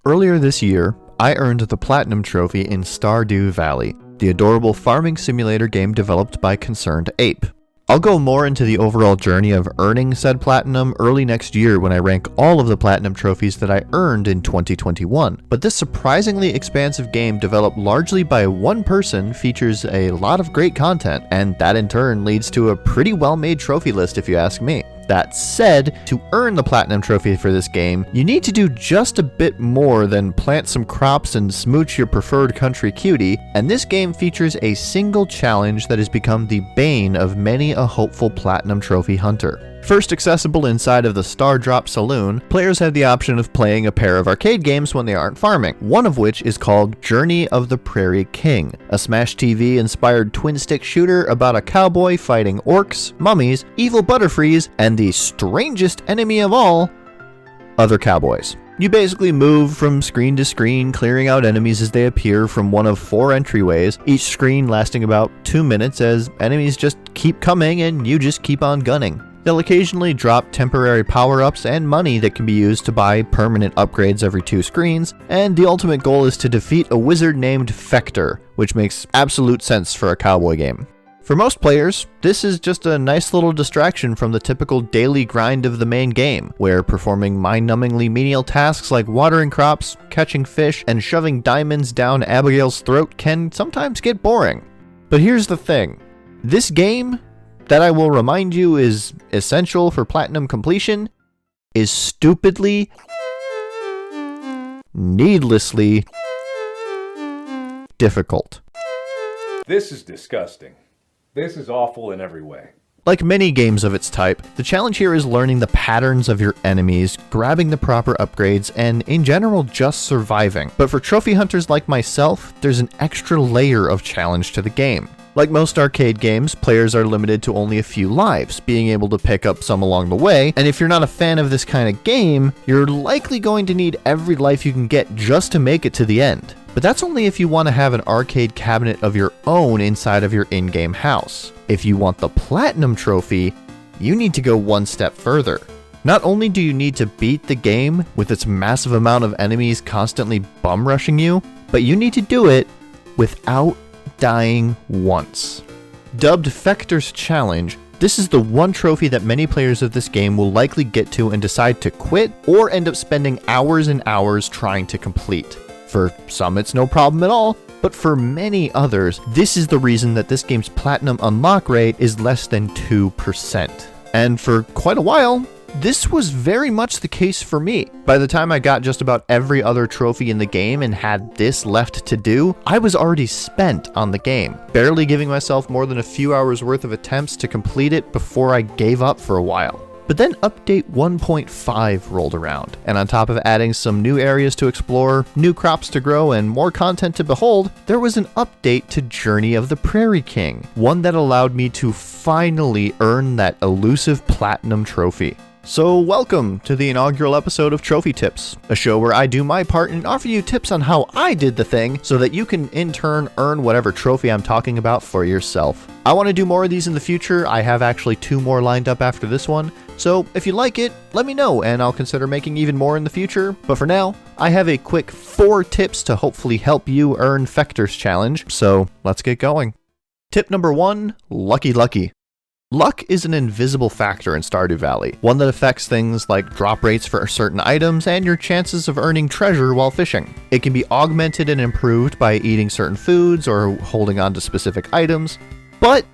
Earlier this year, I earned the Platinum Trophy in Stardew Valley, the adorable farming simulator game developed by Concerned Ape. I'll go more into the overall journey of earning said Platinum early next year when I rank all of the Platinum trophies that I earned in 2021, but this surprisingly expansive game developed largely by one person features a lot of great content, and that in turn leads to a pretty well-made trophy list if you ask me. That said, to earn the Platinum Trophy for this game, you need to do just a bit more than plant some crops and smooch your preferred country cutie, and this game features a single challenge that has become the bane of many a hopeful Platinum Trophy hunter. First accessible inside of the Stardew Saloon, players have the option of playing a pair of arcade games when they aren't farming, one of which is called Journey of the Prairie King, a Smash TV inspired twin-stick shooter about a cowboy fighting orcs, mummies, evil butterfrees, and the strangest enemy of all, other cowboys. You basically move from screen to screen, clearing out enemies as they appear from one of 4 entryways, each screen lasting about 2 minutes as enemies just keep coming and you just keep on gunning. They'll occasionally drop temporary power-ups and money that can be used to buy permanent upgrades every 2 screens, and the ultimate goal is to defeat a wizard named Fector, which makes absolute sense for a cowboy game. For most players, this is just a nice little distraction from the typical daily grind of the main game, where performing mind-numbingly menial tasks like watering crops, catching fish, and shoving diamonds down Abigail's throat can sometimes get boring. But here's the thing. This game, that I will remind you is essential for Platinum completion, is stupidly, needlessly difficult. This is disgusting. This is awful in every way. Like many games of its type, the challenge here is learning the patterns of your enemies, grabbing the proper upgrades, and in general just surviving. But for trophy hunters like myself, there's an extra layer of challenge to the game. Like most arcade games, players are limited to only a few lives, being able to pick up some along the way, and if you're not a fan of this kind of game, you're likely going to need every life you can get just to make it to the end. But that's only if you want to have an arcade cabinet of your own inside of your in-game house. If you want the Platinum Trophy, you need to go one step further. Not only do you need to beat the game with its massive amount of enemies constantly bum rushing you, but you need to do it without dying once. Dubbed Fector's Challenge, this is the one trophy that many players of this game will likely get to and decide to quit or end up spending hours and hours trying to complete. For some it's no problem at all, but for many others, this is the reason that this game's Platinum unlock rate is less than 2%. And for quite a while, this was very much the case for me. By the time I got just about every other trophy in the game and had this left to do, I was already spent on the game, barely giving myself more than a few hours worth of attempts to complete it before I gave up for a while. But then update 1.5 rolled around, and on top of adding some new areas to explore, new crops to grow, and more content to behold, there was an update to Journey of the Prairie King, one that allowed me to finally earn that elusive Platinum Trophy. So welcome to the inaugural episode of Trophy Tips, a show where I do my part and offer you tips on how I did the thing so that you can in turn earn whatever trophy I'm talking about for yourself. I want to do more of these in the future. I have actually 2 more lined up after this one, so if you like it, let me know and I'll consider making even more in the future. But for now, I have a quick 4 tips to hopefully help you earn Fector's Challenge, so let's get going. Tip number 1, Lucky Lucky. Luck is an invisible factor in Stardew Valley, one that affects things like drop rates for certain items and your chances of earning treasure while fishing. It can be augmented and improved by eating certain foods or holding on to specific items, but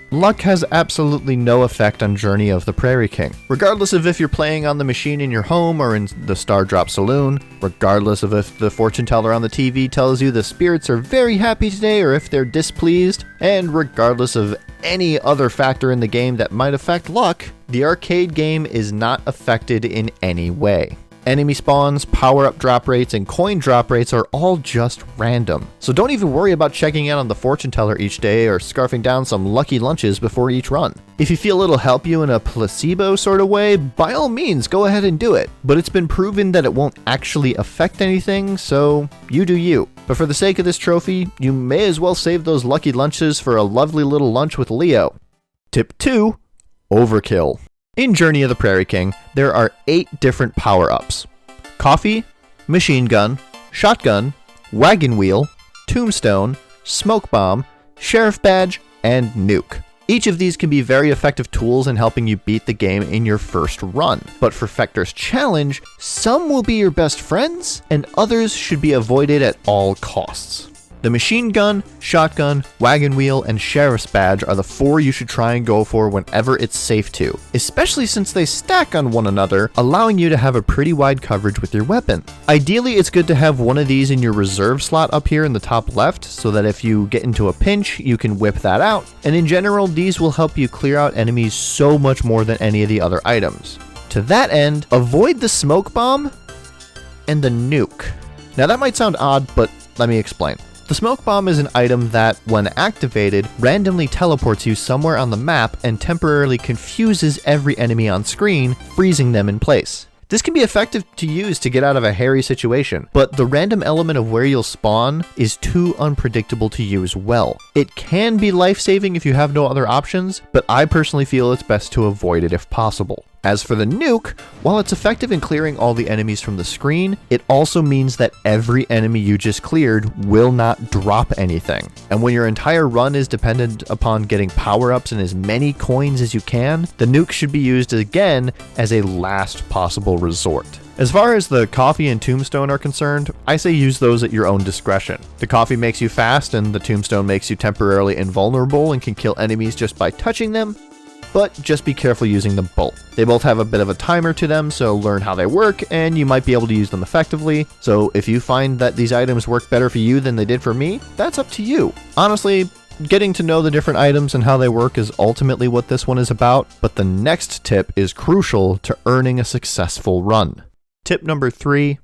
luck has absolutely no effect on Journey of the Prairie King. Regardless of if you're playing on the machine in your home or in the Stardew Saloon, regardless of if the fortune teller on the TV tells you the spirits are very happy today or if they're displeased, and regardless of any other factor in the game that might affect luck, the arcade game is not affected in any way. Enemy spawns, power-up drop rates, and coin drop rates are all just random. So don't even worry about checking in on the fortune teller each day or scarfing down some lucky lunches before each run. If you feel it'll help you in a placebo sort of way, by all means go ahead and do it. But it's been proven that it won't actually affect anything, so you do you. But for the sake of this trophy, you may as well save those lucky lunches for a lovely little lunch with Leo. Tip 2, Overkill. In Journey of the Prairie King, there are 8 different power-ups. Coffee, machine gun, shotgun, wagon wheel, tombstone, smoke bomb, sheriff badge, and nuke. Each of these can be very effective tools in helping you beat the game in your first run. But for Fector's challenge, some will be your best friends, and others should be avoided at all costs. The machine gun, shotgun, wagon wheel, and sheriff's badge are the 4 you should try and go for whenever it's safe to, especially since they stack on one another, allowing you to have a pretty wide coverage with your weapon. Ideally, it's good to have one of these in your reserve slot up here in the top left, so that if you get into a pinch, you can whip that out, and in general, these will help you clear out enemies so much more than any of the other items. To that end, avoid the smoke bomb and the nuke. Now that might sound odd, but let me explain. The smoke bomb is an item that, when activated, randomly teleports you somewhere on the map and temporarily confuses every enemy on screen, freezing them in place. This can be effective to use to get out of a hairy situation, but the random element of where you'll spawn is too unpredictable to use well. It can be life-saving if you have no other options, but I personally feel it's best to avoid it if possible. As for the nuke, while it's effective in clearing all the enemies from the screen, it also means that every enemy you just cleared will not drop anything. And when your entire run is dependent upon getting power-ups and as many coins as you can, the nuke should be used again as a last possible resort. As far as the coffee and tombstone are concerned, I say use those at your own discretion. The coffee makes you fast and the tombstone makes you temporarily invulnerable and can kill enemies just by touching them, but just be careful using them both. They both have a bit of a timer to them, so learn how they work, and you might be able to use them effectively. So if you find that these items work better for you than they did for me, that's up to you. Honestly, getting to know the different items and how they work is ultimately what this one is about, but the next tip is crucial to earning a successful run. Tip number 3,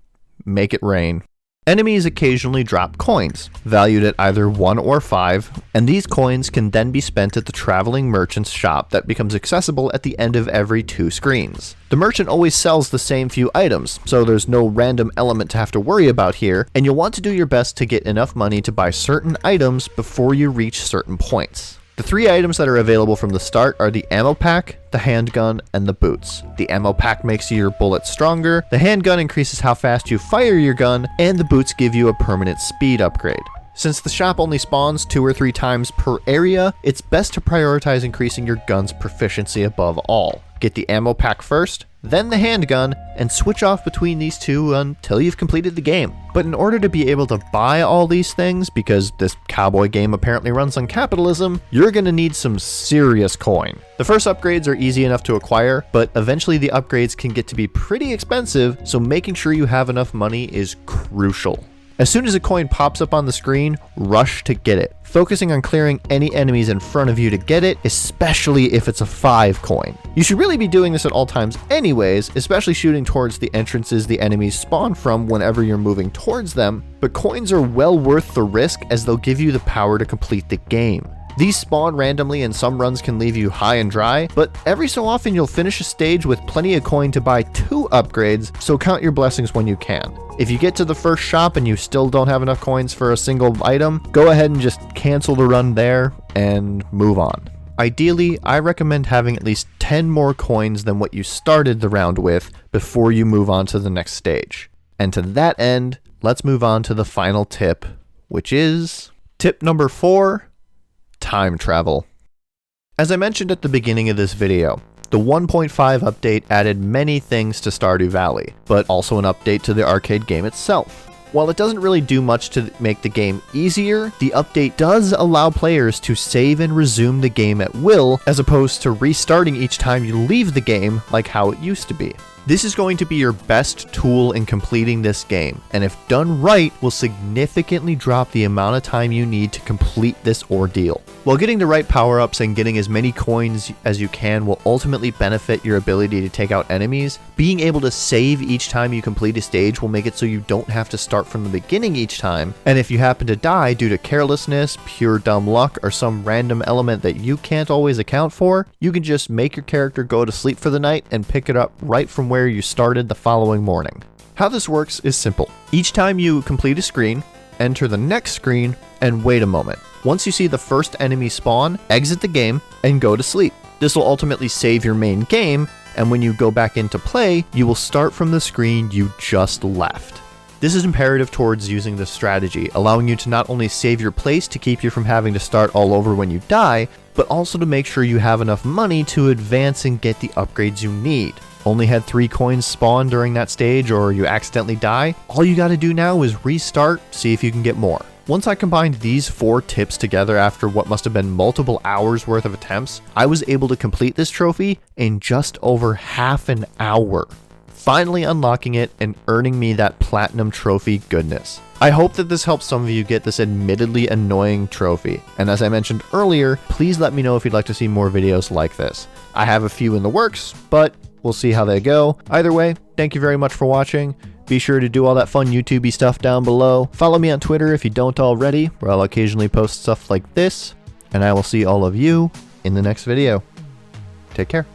make it rain. Enemies occasionally drop coins, valued at either 1 or 5, and these coins can then be spent at the traveling merchant's shop that becomes accessible at the end of every 2 screens. The merchant always sells the same few items, so there's no random element to have to worry about here, and you'll want to do your best to get enough money to buy certain items before you reach certain points. The 3 items that are available from the start are the ammo pack, the handgun, and the boots. The ammo pack makes your bullets stronger, the handgun increases how fast you fire your gun, and the boots give you a permanent speed upgrade. Since the shop only spawns 2 or 3 times per area, it's best to prioritize increasing your gun's proficiency above all. Get the ammo pack first, then the handgun, and switch off between these 2 until you've completed the game. But in order to be able to buy all these things, because this cowboy game apparently runs on capitalism, you're gonna need some serious coin. The first upgrades are easy enough to acquire, but eventually the upgrades can get to be pretty expensive, so making sure you have enough money is crucial. As soon as a coin pops up on the screen, rush to get it, focusing on clearing any enemies in front of you to get it, especially if it's a 5 coin. You should really be doing this at all times anyways, especially shooting towards the entrances the enemies spawn from whenever you're moving towards them, but coins are well worth the risk as they'll give you the power to complete the game. These spawn randomly and some runs can leave you high and dry, but every so often you'll finish a stage with plenty of coin to buy 2 upgrades, so count your blessings when you can. If you get to the first shop and you still don't have enough coins for a single item, go ahead and just cancel the run there and move on. Ideally, I recommend having at least 10 more coins than what you started the round with before you move on to the next stage. And to that end, let's move on to the final tip, which is tip number 4. Time travel. As I mentioned at the beginning of this video, the 1.5 update added many things to Stardew Valley, but also an update to the arcade game itself. While it doesn't really do much to make the game easier, the update does allow players to save and resume the game at will, as opposed to restarting each time you leave the game like how it used to be. This is going to be your best tool in completing this game, and if done right, will significantly drop the amount of time you need to complete this ordeal. While getting the right power-ups and getting as many coins as you can will ultimately benefit your ability to take out enemies, being able to save each time you complete a stage will make it so you don't have to start from the beginning each time, and if you happen to die due to carelessness, pure dumb luck, or some random element that you can't always account for, you can just make your character go to sleep for the night and pick it up right from where you started the following morning. How this works is simple. Each time you complete a screen, enter the next screen, and wait a moment. Once you see the first enemy spawn, exit the game and go to sleep. This will ultimately save your main game, and when you go back into play, you will start from the screen you just left. This is imperative towards using this strategy, allowing you to not only save your place to keep you from having to start all over when you die, but also to make sure you have enough money to advance and get the upgrades you need. Only had 3 coins spawn during that stage, or you accidentally die, all you gotta do now is restart, see if you can get more. Once I combined these 4 tips together after what must have been multiple hours worth of attempts, I was able to complete this trophy in just over half an hour, finally unlocking it and earning me that platinum trophy goodness. I hope that this helps some of you get this admittedly annoying trophy, and as I mentioned earlier, please let me know if you'd like to see more videos like this. I have a few in the works, but we'll see how they go. Either way, thank you very much for watching. Be sure to do all that fun YouTubey stuff down below. Follow me on Twitter if you don't already, where I'll occasionally post stuff like this, and I will see all of you in the next video. Take care.